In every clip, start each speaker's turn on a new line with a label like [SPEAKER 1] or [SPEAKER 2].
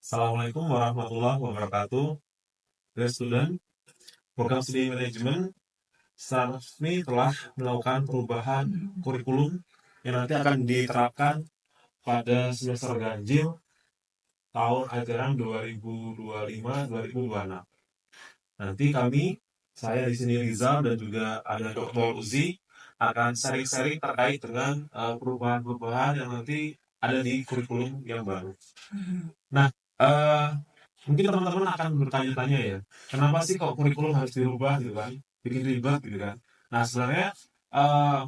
[SPEAKER 1] Assalamualaikum warahmatullahi wabarakatuh. Dear student, program studi manajemen secara resmi telah melakukan perubahan kurikulum yang nanti akan diterapkan pada semester ganjil tahun ajaran 2025-2026. Nanti saya di sini Rizal dan juga ada Dr. Uzi akan sharing-sharing terkait dengan perubahan-perubahan yang nanti ada di kurikulum yang baru. Nah, eh, mungkin teman-teman akan bertanya-tanya ya, kenapa sih kok kurikulum harus dirubah gitu kan? Bikin ribet gitu kan? Nah, sebenarnya eh,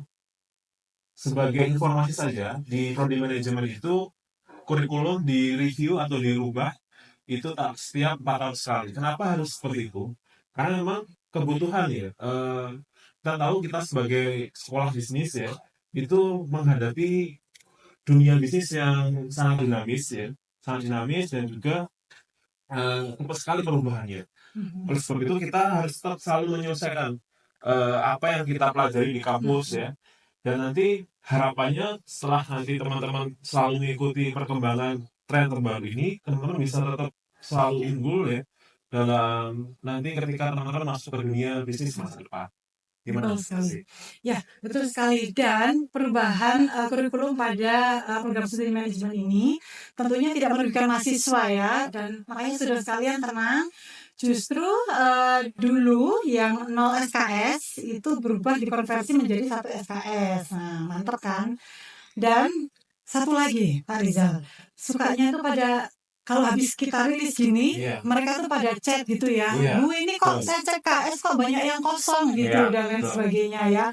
[SPEAKER 1] sebagai informasi saja, di prodi manajemen itu kurikulum direview atau dirubah itu tak setiap 4 tahun sekali. Kenapa harus seperti itu? Karena memang kebutuhan ya. Kita tahu kita sebagai sekolah bisnis ya, itu menghadapi dunia bisnis yang sangat dinamis ya, sangat dinamis dan juga cepat sekali perubahannya. Oleh sebab itu kita harus tetap selalu menyelesaikan apa yang kita pelajari di kampus ya. Dan nanti harapannya setelah nanti teman-teman selalu mengikuti perkembangan tren terbaru ini, teman-teman bisa tetap selalu unggul ya dalam nanti ketika teman-teman masuk ke dunia bisnis masa depan. Gimana
[SPEAKER 2] Betul sekali.
[SPEAKER 1] sih?
[SPEAKER 2] Ya, betul sekali. Dan perubahan kurikulum pada program studi manajemen ini tentunya tidak merugikan mahasiswa ya. Dan makanya sudah sekalian tenang. Justru dulu yang 0 SKS itu berubah dikonversi menjadi 1 SKS. Nah, mantap kan? Dan satu lagi, Pak Rizal, sukanya itu pada kalau habis kita rilis gini,
[SPEAKER 1] Iya,
[SPEAKER 2] mereka tuh pada chat gitu ya.
[SPEAKER 1] iya,
[SPEAKER 2] Bu, ini kok
[SPEAKER 1] betul.
[SPEAKER 2] saya cek KS kok banyak yang kosong gitu
[SPEAKER 1] Iya,
[SPEAKER 2] dan lain
[SPEAKER 1] betul.
[SPEAKER 2] sebagainya ya.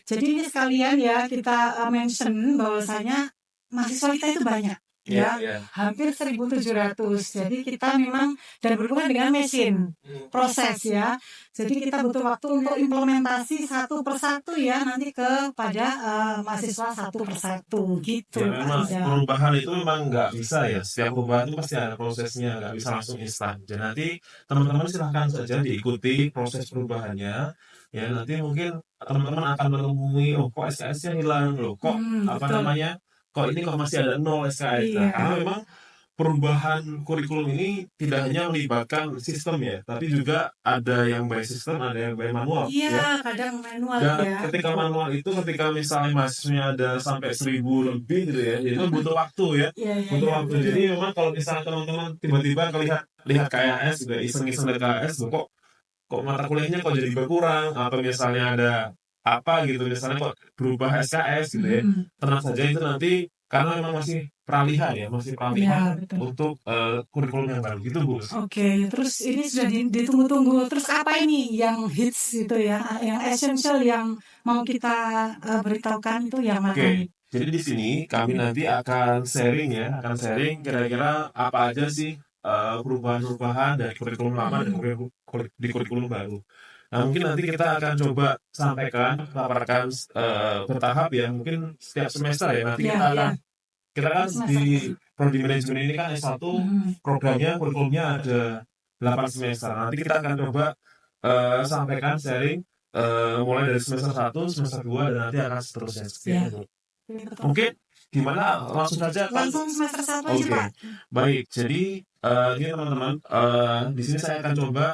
[SPEAKER 2] Jadi ini sekalian ya kita mention bahwasanya mahasiswa kita itu banyak
[SPEAKER 1] Iya,
[SPEAKER 2] ya,
[SPEAKER 1] iya.
[SPEAKER 2] hampir 1.700. Jadi kita memang dan berhubungan dengan mesin proses ya. Jadi kita butuh waktu untuk implementasi satu persatu ya nanti kepada mahasiswa satu persatu gitu
[SPEAKER 1] Ya
[SPEAKER 2] Pak
[SPEAKER 1] memang
[SPEAKER 2] Rizal.
[SPEAKER 1] perubahan itu memang nggak bisa ya. Setiap perubahan itu pasti ada prosesnya, nggak bisa langsung instan. Jadi nanti teman-teman silahkan saja diikuti proses perubahannya. Ya nanti mungkin teman-teman akan menemui, oh kok SKS-nya hilang loh, kok apa
[SPEAKER 2] Betul.
[SPEAKER 1] namanya, kok ini kok masih ada 0 SKS. Nah,
[SPEAKER 2] Iya.
[SPEAKER 1] karena memang perubahan kurikulum ini tidak hanya melibatkan sistem ya, tapi juga ada yang by sistem, ada yang by manual
[SPEAKER 2] Iya,
[SPEAKER 1] ya.
[SPEAKER 2] kadang manual
[SPEAKER 1] Dan
[SPEAKER 2] ya.
[SPEAKER 1] ketika
[SPEAKER 2] Betul.
[SPEAKER 1] manual itu ketika misalnya mahasiswanya ada sampai 1.000 lebih gitu ya, itu kan butuh waktu ya,
[SPEAKER 2] Iya, iya,
[SPEAKER 1] butuh
[SPEAKER 2] iya,
[SPEAKER 1] waktu. Jadi
[SPEAKER 2] betul.
[SPEAKER 1] memang kalau misalnya teman-teman tiba-tiba lihat KAS juga iseng-iseng dari KAS, loh, kok mata kuliahnya kok jadi berkurang atau misalnya ada apa gitu, misalnya kok berubah SKS gitu ya,
[SPEAKER 2] Mhm.
[SPEAKER 1] tenang saja itu nanti karena memang masih peralihan ya, masih peralihan
[SPEAKER 2] Iya, betul.
[SPEAKER 1] untuk kurikulum yang baru gitu Bu.
[SPEAKER 2] Oke, terus ini sudah ditunggu-tunggu. Terus apa ini yang hits itu ya, yang essential yang mau kita beritahukan itu yang mana
[SPEAKER 1] Oke,
[SPEAKER 2] nih?
[SPEAKER 1] jadi di sini kami nanti akan sharing ya, akan sharing kira-kira apa aja sih perubahan-perubahan dari kurikulum lama dan di kurikulum baru. Nah, mungkin nanti kita akan coba sampaikan, paparkan bertahap ya, mungkin setiap semester ya. Nanti
[SPEAKER 2] Ya, ya,
[SPEAKER 1] kita kan di
[SPEAKER 2] semester.
[SPEAKER 1] prodi manajemen ini kan S1
[SPEAKER 2] Mhm.
[SPEAKER 1] programnya kurikulumnya ada 8 semester. Nanti kita akan coba sampaikan sharing mulai dari semester 1, semester 2 dan nanti akan seterusnya seperti
[SPEAKER 2] Ya,
[SPEAKER 1] itu.
[SPEAKER 2] betul.
[SPEAKER 1] Mungkin gimana langsung saja kan?
[SPEAKER 2] Langsung semester 1 aja,
[SPEAKER 1] Oke,
[SPEAKER 2] Pak.
[SPEAKER 1] baik. Jadi ini teman-teman, di sini saya akan coba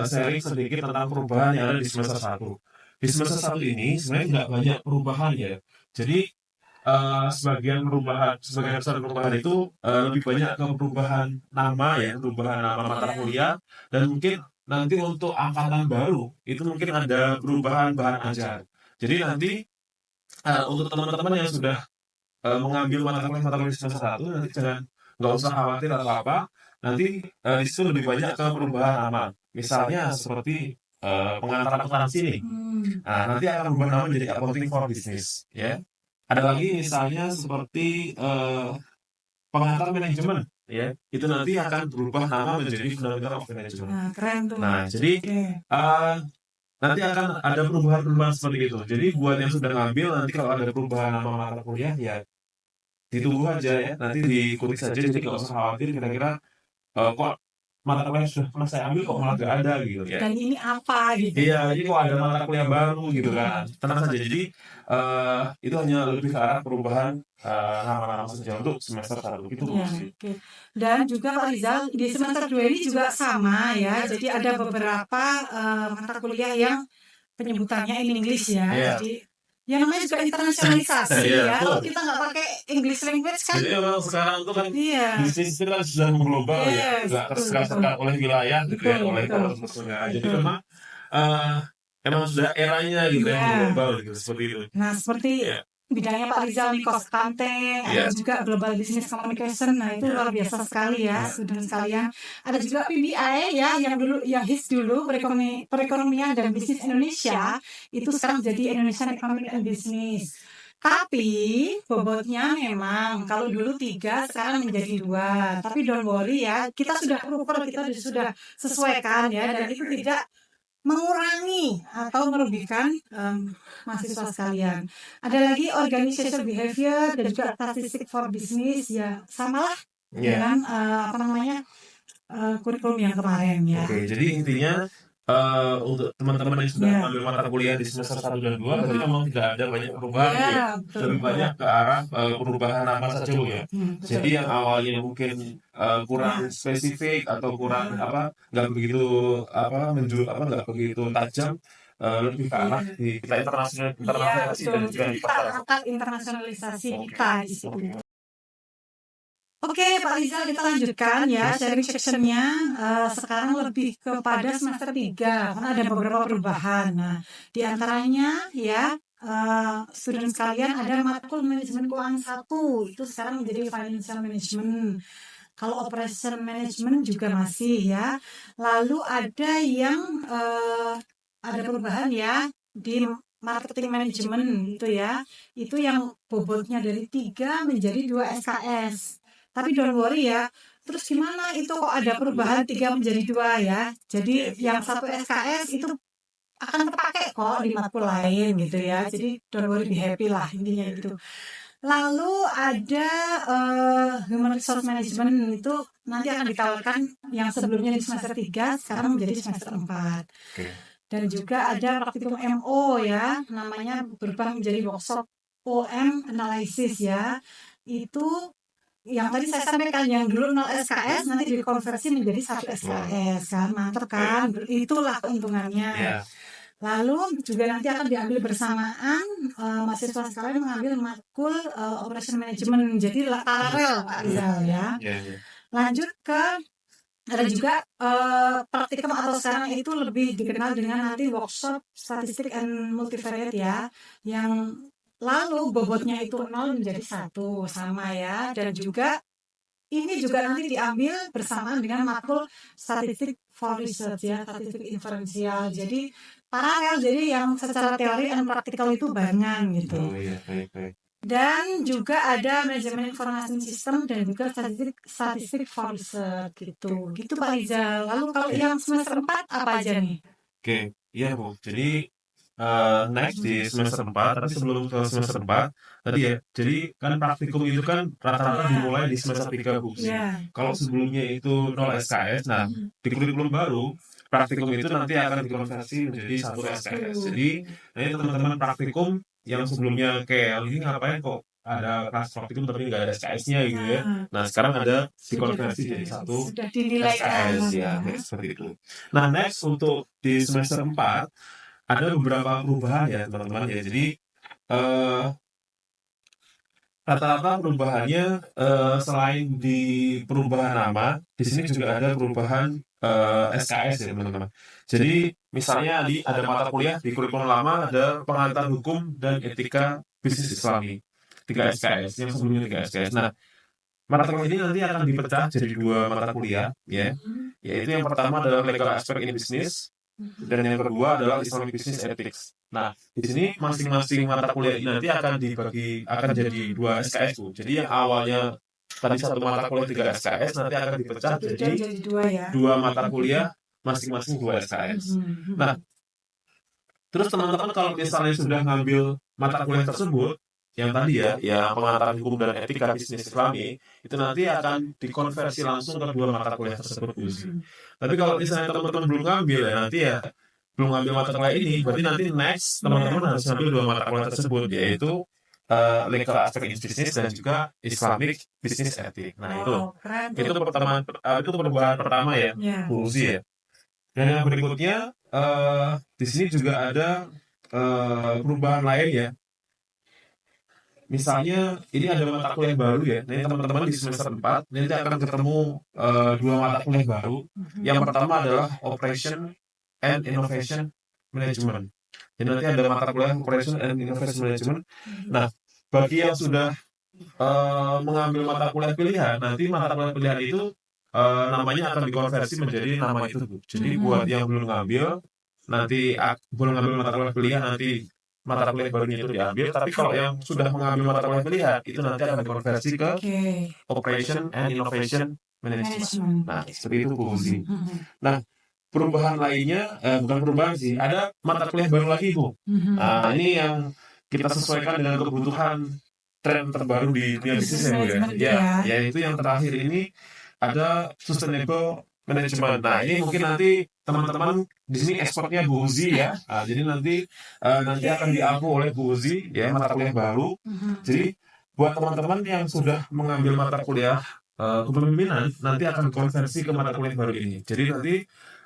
[SPEAKER 1] sharing sedikit tentang perubahan yang ada di semester 1. Di semester 1 ini sebenarnya tidak banyak perubahan ya. Jadi sebagian besar perubahan itu lebih banyak ke perubahan nama ya, perubahan nama mata
[SPEAKER 2] Iya.
[SPEAKER 1] kuliah dan mungkin nanti untuk angkatan baru itu mungkin ada perubahan bahan ajar. Jadi nanti untuk teman-teman yang sudah mengambil mata kuliah semester 1 nanti nggak usah khawatir atau apa. Nanti di situ lebih banyak ke perubahan nama. Misalnya seperti pengantar akuntansi nih.
[SPEAKER 2] Hmm.
[SPEAKER 1] Nah, nanti akan berubah nama menjadi accounting for business ya. Ada lagi misalnya seperti pengantar manajemen ya. Itu nanti akan berubah nama menjadi fundamental of management.
[SPEAKER 2] Nah, keren tuh.
[SPEAKER 1] Nah, jadi
[SPEAKER 2] Oke.
[SPEAKER 1] eh, nanti akan ada perubahan-perubahan seperti itu. Jadi buat yang sudah ngambil nanti kalau ada perubahan nama mata kuliah ya ditunggu aja ya. Nanti diikuti saja. Jadi nggak usah khawatir kira-kira kok mata kuliah yang sudah pernah saya ambil kok malah gak ada gitu ya.
[SPEAKER 2] Dan ini apa gitu.
[SPEAKER 1] Iya, jadi kok ada mata kuliah baru gitu kan. Tenang saja. Jadi itu hanya lebih ke arah perubahan nama-nama saja untuk semester 1 gitu
[SPEAKER 2] Ya,
[SPEAKER 1] sih.
[SPEAKER 2] oke. Dan juga Pak Rizal di semester 2 ini juga sama ya. Jadi ada beberapa mata kuliah yang penyebutannya in English ya.
[SPEAKER 1] Iya.
[SPEAKER 2] Jadi yang namanya juga internasionalisasi
[SPEAKER 1] Iya,
[SPEAKER 2] ya. Kalau
[SPEAKER 1] betul.
[SPEAKER 2] kita nggak pakai English language kan.
[SPEAKER 1] Jadi emang sekarang tuh kan
[SPEAKER 2] Iya.
[SPEAKER 1] bisnis itu kan sudah mengglobal ya,
[SPEAKER 2] Yes,
[SPEAKER 1] nggak
[SPEAKER 2] betul,
[SPEAKER 1] tersekat oleh wilayah gitu ya,
[SPEAKER 2] betul,
[SPEAKER 1] oleh
[SPEAKER 2] betul.
[SPEAKER 1] kota. Jadi
[SPEAKER 2] Betul.
[SPEAKER 1] memang emang sudah eranya gitu ya,
[SPEAKER 2] Iya.
[SPEAKER 1] mengglobal gitu seperti itu.
[SPEAKER 2] Nah, seperti
[SPEAKER 1] Iya.
[SPEAKER 2] bidangnya Pak Rizal nih, cost accounting,
[SPEAKER 1] Iya.
[SPEAKER 2] ada juga global business communication. Nah, itu luar biasa sekali ya, student sekalian. Ada juga PBI ya, yang dulu yang hits dulu perekonomian dan bisnis Indonesia, itu sekarang jadi Indonesian Economic and Business. Tapi bobotnya memang kalau dulu 3, sekarang menjadi 2. Tapi don't worry ya, kita sudah proper, kita sudah sesuaikan ya, dan itu tidak mengurangi atau merugikan mahasiswa sekalian. Ada lagi organizational behavior dan juga statistic for business ya, samalah dengan apa namanya kurikulum yang kemarin ya.
[SPEAKER 1] Oke, jadi intinya untuk teman-teman yang sudah mengambil mata kuliah di semester 1 dan 2 berarti memang tidak ada banyak perubahan
[SPEAKER 2] Ya,
[SPEAKER 1] ya.
[SPEAKER 2] betul.
[SPEAKER 1] Lebih banyak ke arah perubahan nama saja Bu ya.
[SPEAKER 2] Betul.
[SPEAKER 1] Jadi yang awalnya mungkin kurang spesifik atau kurang nggak begitu nggak begitu tajam, lebih ke arah di kita internasionalisasi dan juga di pasaran.
[SPEAKER 2] Internasionalisasi kita di situ. Oke, Pak Rizal, kita lanjutkan ya sharing sectionnya. Sekarang lebih kepada semester 3, karena ada beberapa perubahan. Nah, di antaranya ya, student sekalian ada matkul manajemen keuangan 1, itu sekarang menjadi financial management. Kalau operation management juga masih ya. Lalu ada yang ada perubahan ya di marketing management itu ya. Itu yang bobotnya dari 3 menjadi 2 SKS. Tapi don't worry ya, terus gimana itu kok ada perubahan 3 menjadi 2 ya. Jadi yang 1 SKS itu akan terpakai kok di matkul lain gitu ya. Jadi don't worry, be happy lah intinya gitu. Lalu ada human resource management, itu nanti akan ditawarkan yang sebelumnya di semester 3 sekarang menjadi semester 4. Dan juga ada praktikum MO ya, namanya berubah menjadi workshop OM analysis ya. Itu yang tadi saya sampaikan, yang dulu 0 SKS nanti dikonversi menjadi 1 SKS kan, mantap kan, itulah keuntungannya. Lalu juga nanti akan diambil bersamaan mahasiswa sekalian mengambil matkul operation management, jadi paralel Pak Rizal ya. Lanjut ke ada juga praktikum atau sekarang itu lebih dikenal dengan nanti workshop statistik and multivariate ya, yang lalu bobotnya itu 0 menjadi 1 sama ya, dan juga ini juga nanti diambil bersamaan dengan matkul statistik for research ya, statistik inferensial. Jadi paralel, jadi yang secara teori dan praktikal itu barengan gitu. Dan juga ada manajemen informasi sistem dan juga statistik for research gitu. Gitu Pak Rizal. Lalu kalau yang semester 4 apa aja nih?
[SPEAKER 1] Oke, iya Bu. Jadi next di semester 4, tapi sebelum ke semester 4 tadi ya, jadi kan praktikum itu kan rata-rata dimulai di semester 3 Bu. Kalau sebelumnya itu 0 SKS, nah di kurikulum baru praktikum itu nanti akan dikonversi menjadi 1 SKS. Jadi nanti teman-teman praktikum yang sebelumnya kayak ini ngapain kok ada kelas praktikum tapi nggak ada SKS-nya gitu ya. Nah sekarang ada dikonversi jadi 1 SKS ya, seperti itu. Nah next untuk di semester 4 ada beberapa perubahan ya teman-teman ya. Jadi rata-rata perubahannya selain di perubahan nama, di sini juga ada perubahan SKS ya teman-teman. Jadi misalnya ada mata kuliah di kurikulum lama ada pengantar hukum dan etika bisnis Islami 3 SKS yang sebelumnya 3 SKS. Nah mata kuliah ini nanti akan dipecah jadi 2 mata kuliah ya. Yaitu yang pertama adalah legal aspect in business dan yang kedua adalah Islamic Business Ethics. Nah, di sini masing-masing mata kuliah ini nanti akan jadi 2 SKS Bu. Jadi yang awalnya tadi satu mata kuliah 3 SKS nanti akan dipecah jadi 2 mata kuliah masing-masing 2 SKS. Nah, terus teman-teman kalau misalnya sudah ngambil mata kuliah tersebut, yang tadi yang pengantar hukum dan etika bisnis Islami, itu nanti akan dikonversi langsung ke dua mata kuliah tersebut, Bu Uzi. Tapi kalau misalnya teman-teman belum ngambil nanti belum ngambil mata kuliah ini, berarti nanti next teman-teman harus ngambil dua mata kuliah tersebut, yaitu legal aspect in business dan juga Islamic business ethics. Nah itu pertemuan itu perubahan pertama ya, Bu Uzi ya. Dan yang berikutnya di sini juga ada perubahan lain ya. Misalnya ini ada mata kuliah baru ya. Nanti teman-teman di semester 4 nanti akan ketemu dua mata kuliah baru. Yang pertama adalah Operation and Innovation Management. Jadi nanti ada mata kuliah Operation and Innovation Management. Nah, bagi yang sudah mengambil mata kuliah pilihan, nanti mata kuliah pilihan itu namanya akan dikonversi menjadi nama itu, Bu. Jadi buat yang belum ngambil, nanti belum ngambil mata kuliah pilihan, nanti mata kuliah barunya itu diambil. Tapi kalau yang sudah mengambil mata kuliah pilihan, itu nanti akan dikonversi ke Operation and Innovation Management. Nah, seperti itu, Bu Uzi. Nah, perubahan lainnya, bukan perubahan sih, ada mata kuliah baru lagi, Bu. Nah, ini yang kita sesuaikan dengan kebutuhan tren terbaru di dunia bisnis ya, Bu ya. Yaitu yang terakhir ini ada Sustainable Management. Nah, ini mungkin nanti teman-teman di sini expertnya Bu Uzi ya. Nah, jadi nanti akan diampu oleh Bu Uzi ya, mata kuliah baru. Jadi buat teman-teman yang sudah mengambil mata kuliah kepemimpinan nanti akan konversi ke mata kuliah baru ini. Jadi nanti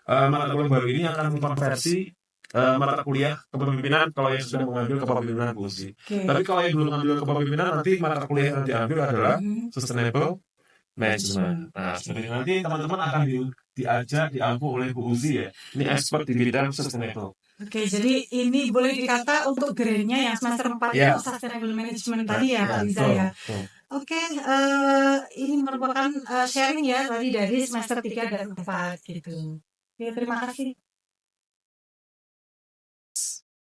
[SPEAKER 1] mata kuliah baru ini akan mengkonversi mata kuliah kepemimpinan kalau yang sudah mengambil kepemimpinan Bu Uzi. Tapi kalau yang belum mengambil kepemimpinan nanti mata kuliah yang diambil adalah Sustainable Management. Nah, seperti nanti teman-teman akan diajak, diampu oleh Bu Uzi ya. Ini expert di bidang sustainable.
[SPEAKER 2] Oke, jadi ini boleh dikata untuk grade-nya yang semester 4 itu Sustainable Management tadi ya, Pak Riza ya. Oke, ini merupakan sharing ya tadi dari semester 3 dan 4 gitu. Oke, terima kasih.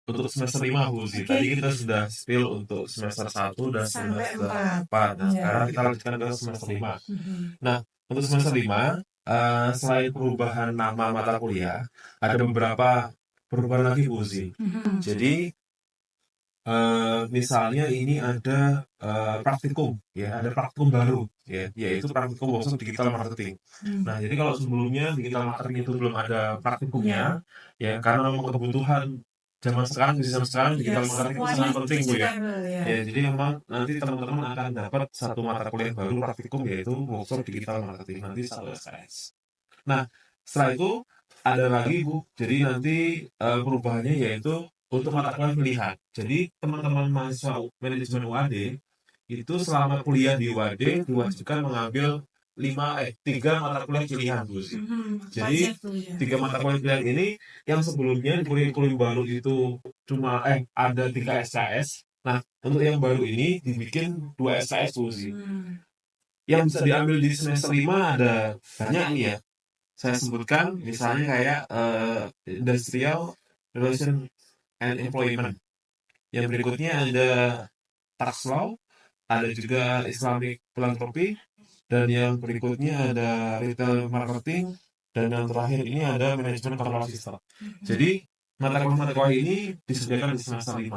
[SPEAKER 1] Untuk semester 5 Bu Uzi, tadi kita sudah spill untuk semester 1 dan semester 4. Nah, sekarang kita lanjutkan ke semester 5. Nah, untuk semester 5, selain perubahan nama mata kuliah, ada beberapa perubahan lagi Bu Uzi. Jadi misalnya ini ada praktikum ya, ada praktikum baru ya, yaitu praktikum workshop digital marketing. Nah, jadi kalau sebelumnya digital marketing itu belum ada praktikumnya ya, karena memang kebutuhan zaman sekarang, di zaman sekarang digital marketing itu sangat penting Bu ya. Ya, jadi memang nanti teman-teman akan dapat satu mata kuliah baru praktikum yaitu workshop digital marketing, nanti 1 SKS. Nah, setelah itu ada lagi Bu, jadi nanti perubahannya yaitu untuk mata kuliah pilihan. Jadi teman-teman mahasiswa manajemen UAD itu selama kuliah di UAD diwajibkan mengambil 3 mata kuliah pilihan Bu Uzi. Jadi 3 mata kuliah pilihan ini yang sebelumnya di kurikulum baru itu cuma ada 3 SKS. Nah, untuk yang baru ini dibikin 2 SKS Bu Uzi. Yang bisa diambil di semester 5 ada banyak nih ya. Saya sebutkan misalnya kayak Industrial Relation and Employment. Yang berikutnya ada Tax Law, ada juga Islamic Philanthropy, dan yang berikutnya ada Retail Marketing, dan yang terakhir ini ada Manajemen Control System. Jadi mata kuliah ini disediakan di semester 5.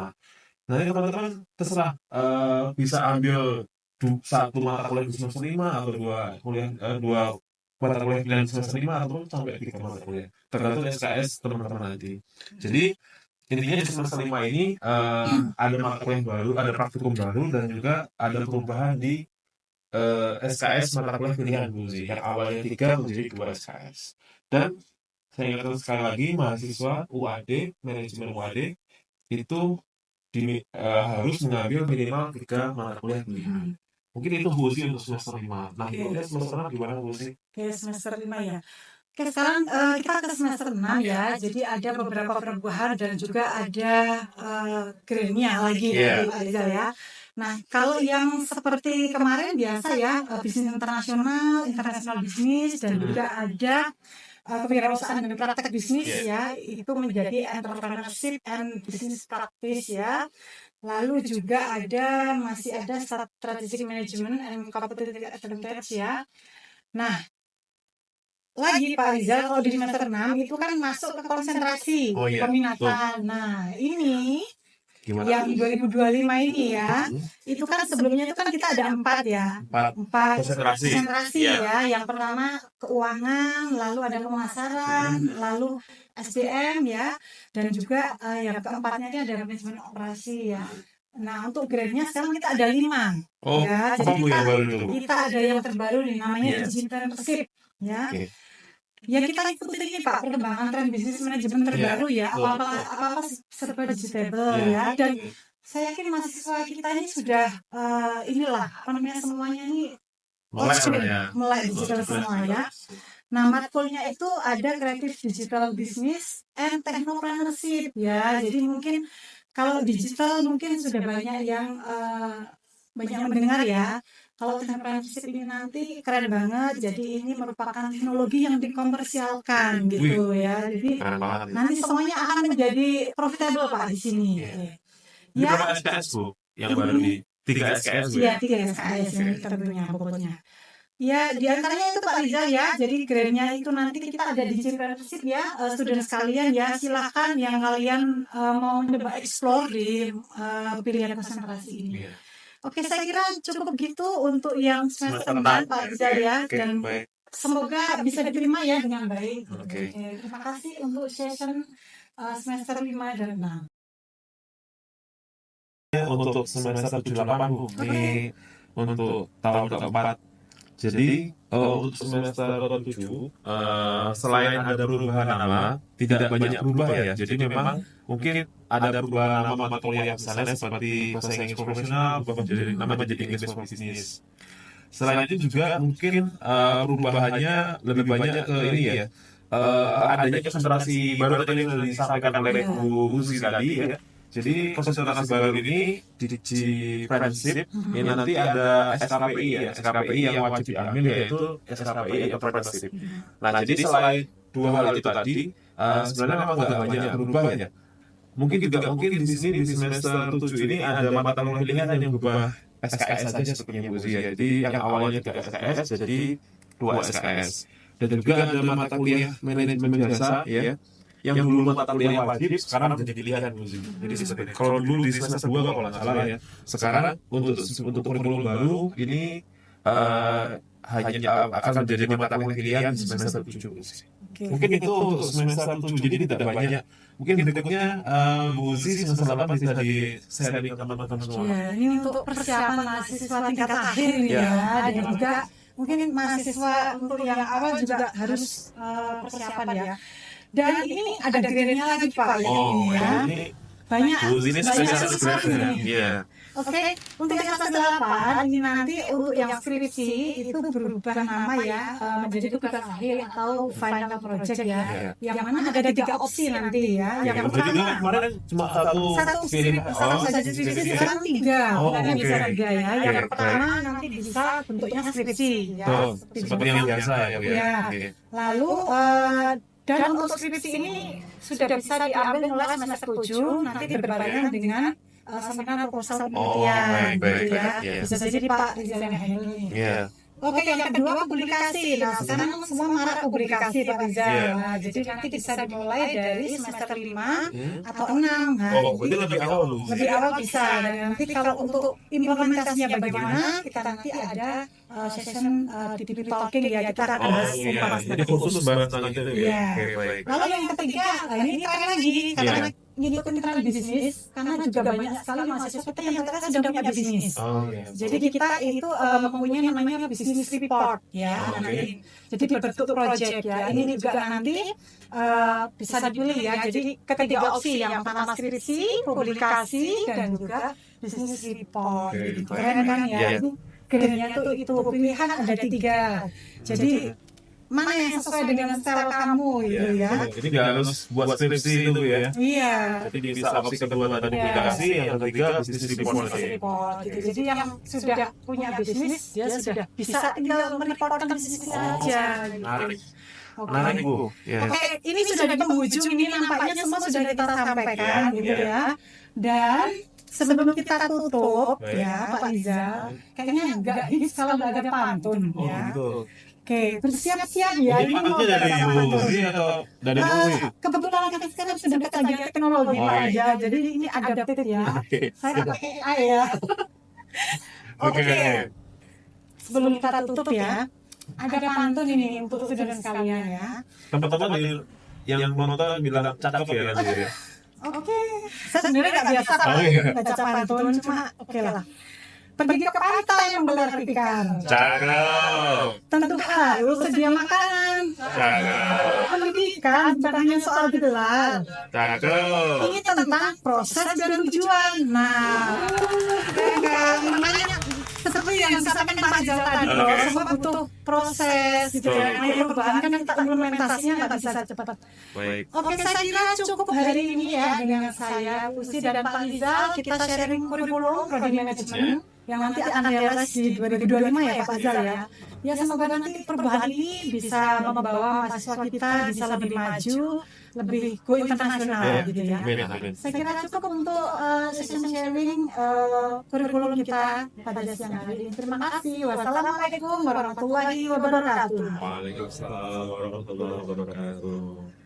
[SPEAKER 1] Nanti teman-teman terserah bisa ambil satu mata kuliah di semester 5 atau dua mata kuliah pilihan semester 5 atau sampai 3 mata kuliah. Tergantung SKS teman-teman nanti. Jadi intinya di semester 5 ini ada mata kuliah baru, ada praktikum baru, dan juga ada perubahan di SKS mata kuliah pilihan Bu Uzi. Yang awalnya 3 menjadi 2 SKS. Dan saya ingatkan sekali lagi, mahasiswa UAD, manajemen UAD, itu harus mengambil minimal 3 mata kuliah pilihan. Mungkin itu Bu Uzi untuk semester 5. Nah, ikutnya semester 6 gimana Bu Uzi? Oke, semester 5 ya. Oke, sekarang kita ke semester 6 ya. Jadi ada beberapa perubahan dan juga ada grade-nya lagi dari Pak Rizal ya. Nah, kalau yang seperti kemarin biasa ya, bisnis internasional, internasional bisnis, dan juga ada kewirausahaan dan praktek bisnis ya, itu menjadi entrepreneurship and business practice ya. Lalu juga masih ada strategic management and competitive advantage ya. Nah, lagi Pak Rizal kalau di semester 6 itu kan masuk ke konsentrasi peminatan. Nah, ini Gimana?
[SPEAKER 2] Yang 2025 ini ya, itu kan sebelumnya itu kan kita ada 4 ya. 4 konsentrasi ya. Yang pertama keuangan, lalu ada pemasaran, lalu SDM ya, dan juga yang keempatnya ini ada manajemen operasi ya. Nah, untuk grade-nya sekarang kita ada 5 ya. Jadi kita ada yang terbaru nih, namanya Digitalship ya. Ya kita ikutin ini Pak, perkembangan tren bisnis manajemen terbaru ya, apa-apa serba digital ya. Dan saya yakin mahasiswa kita ini sudah inilah apa namanya semuanya ini mulai digital semua ya. Nah, matkulnya itu ada Creative Digital Business and Technopreneurship ya. Jadi mungkin kalau digital mungkin sudah banyak yang mendengar ya. Kalau technopreneurship ini nanti keren banget. Jadi ini merupakan teknologi yang dikomersialkan gitu ya. Jadi nanti semuanya akan menjadi profitable Pak di sini.
[SPEAKER 1] Ya. Berapa SKS Bu? Yang baru di 3 SKS Bu?
[SPEAKER 2] Iya, 3 SKS ini tentunya pokoknya. Ya, di antaranya itu Pak Rizal ya. Jadi grade-nya itu nanti kita ada Digitalship ya, student sekalian ya. Silakan yang kalian mau coba explore di pilihan konsentrasi ini. Oke, saya kira cukup gitu untuk yang semester 4 Pak Rizal ya. Dan semoga bisa diterima ya dengan baik. Oke. Terima kasih untuk session semester 5 dan 6.
[SPEAKER 1] Untuk semester 7-8 Bu, ini untuk tahun keempat. Jadi untuk semester ke-7 selain ada perubahan nama, tidak banyak berubah ya. Jadi memang mungkin ada perubahan nama mata kuliah misalnya seperti bahasa Inggris profesional berubah menjadi English for Business. Selain itu juga mungkin perubahannya lebih banyak ke ini ya. Adanya konsentrasi baru tadi yang disampaikan oleh Bu Uzi tadi ya. Jadi konsentrasi baru ini di Friendship ini nanti ada SKPI ya, SKPI yang wajib diambil yaitu SKPI Apprenticeship. Nah jadi selain dua hal itu tadi, sebenarnya memang nggak banyak berubah ya. Mungkin di sini di semester 7 ini ada mata kuliah pilihan yang berubah SKS saja seperti Bu Zia. Jadi yang awalnya 3 SKS jadi 2 SKS. Dan juga ada mata kuliah manajemen jasa ya. Yang dulu mata kuliah wajib sekarang menjadi pilihan Bu Zia. Jadi seperti kalau dulu di semester 2 kalau nggak salah ya. Sekarang untuk kurikulum baru ini hanya akan menjadi mata kuliah pilihan di semester 7. Mungkin itu untuk semester 7 jadi tidak banyak. Mungkin berikutnya Bu Uzi semester 8 bisa di-sharing ke teman-teman semua.
[SPEAKER 2] Ya, ini untuk persiapan mahasiswa tingkat akhir ya. Dan juga mungkin mahasiswa untuk yang awal juga harus persiapan ya. Dan ini ada grade-nya lagi Pak ya. Banyak.
[SPEAKER 1] Bu Uzi ini spesialis grade-nya. Iya.
[SPEAKER 2] Oke, untuk yang semester 8 ini nanti untuk yang skripsi itu berubah nama ya menjadi tugas akhir atau final project ya. Yang mana ada 3 opsi nanti ya. Yang pertama
[SPEAKER 1] kemarin cuma satu
[SPEAKER 2] saja skripsi sekarang 3. Bukannya bisa 3 ya. Yang pertama nanti bisa bentuknya skripsi ya.
[SPEAKER 1] Seperti yang biasa ya.
[SPEAKER 2] Lalu dan untuk skripsi ini sudah bisa diambil mulai semester 7 nanti berbarengan dengan seminar proposal penelitian gitu ya. Bisa jadi Pak Rizal yang handle ini. Oke, yang kedua publikasi. Nah, sekarang semua marak publikasi Pak Rizal. Nah, jadi nanti bisa dimulai dari semester 5 atau 6. Nah,
[SPEAKER 1] itu lebih awal loh.
[SPEAKER 2] Lebih awal bisa. Dan nanti kalau untuk implementasinya bagaimana, kita nanti ada session DP talking ya, kita akan bahas.
[SPEAKER 1] Jadi khusus bahas tentang itu ya.
[SPEAKER 2] Lalu yang ketiga, ini keren lagi karena ngikutin tren bisnis, karena juga banyak sekali mahasiswa kita yang ternyata sudah punya bisnis. Jadi kita itu mempunyai namanya business report ya. Nanti jadi berbentuk project ya. Ini juga nanti bisa dipilih ya. Jadi ketiga opsi, yang pertama skripsi, publikasi, dan juga business report. Keren kan ya? Grade-nya tuh itu pilihan ada 3. Jadi mana yang sesuai dengan style kamu gitu ya.
[SPEAKER 1] Ini nggak harus buat skripsi itu ya.
[SPEAKER 2] Iya.
[SPEAKER 1] Jadi bisa opsi kedua tadi publikasi, yang ketiga business report.
[SPEAKER 2] Gitu. Jadi yang sudah punya bisnis dia sudah bisa tinggal mereportkan bisnisnya aja.
[SPEAKER 1] Menarik. Menarik Bu.
[SPEAKER 2] Oke, ini sudah di penghujung, ini nampaknya semua sudah kita sampaikan gitu ya. Dan sebelum kita tutup ya Pak Rizal, kayaknya enggak ini kalau nggak ada pantun ya. Oke, bersiap-siap ya.
[SPEAKER 1] Ini
[SPEAKER 2] Ini mau
[SPEAKER 1] maksudnya dari
[SPEAKER 2] apa
[SPEAKER 1] Bu
[SPEAKER 2] tuh?
[SPEAKER 1] Uzi atau dari Bu Uzi?
[SPEAKER 2] Kebetulan kita sekarang sudah kecanggihan teknologi
[SPEAKER 1] Oh,
[SPEAKER 2] Pak
[SPEAKER 1] iya.
[SPEAKER 2] aja, jadi ini adapted ya.
[SPEAKER 1] Oke,
[SPEAKER 2] Saya
[SPEAKER 1] siap.
[SPEAKER 2] pakai AI ya.
[SPEAKER 1] Oke,
[SPEAKER 2] Oke, sebelum kita tutup ya, ada pantun ini untuk saudara sekalian ya.
[SPEAKER 1] teman-teman yang menonton bilang cakep ya nanti ya.
[SPEAKER 2] Oke, saya sebenarnya nggak biasa kalau
[SPEAKER 1] Oh, iya.
[SPEAKER 2] baca pantun, cuma oke lah. Pergi ke pantai menggelar ikan.
[SPEAKER 1] Cakep.
[SPEAKER 2] Tentu harus sedia makanan.
[SPEAKER 1] Cakep.
[SPEAKER 2] Pendidikan bukan hanya soal gelar.
[SPEAKER 1] Cakep.
[SPEAKER 2] Ini tentang proses dan tujuan. Nah, makanya seperti yang disampaikan Pak Rizal tadi,
[SPEAKER 1] Oke.
[SPEAKER 2] semua butuh proses gitu ya. Namanya perubahan kan kita implementasinya nggak bisa cepat.
[SPEAKER 1] Baik.
[SPEAKER 2] Oke, saya kira cukup hari ini ya dengan saya, Usi dan Pak Rizal. Kita sharing kurikulum prodi manajemen yang nanti akan realize di 2025 ya Pak Rizal ya. Ya semoga nanti perubahan ini bisa membawa mahasiswa kita bisa lebih maju, lebih go internasional gitu ya.
[SPEAKER 1] Amin, amin.
[SPEAKER 2] Saya kira cukup untuk session sharing kurikulum kita pada siang hari ini. Terima kasih. Wassalamualaikum warahmatullahi wabarakatuh.
[SPEAKER 1] Waalaikumsalam warahmatullahi wabarakatuh.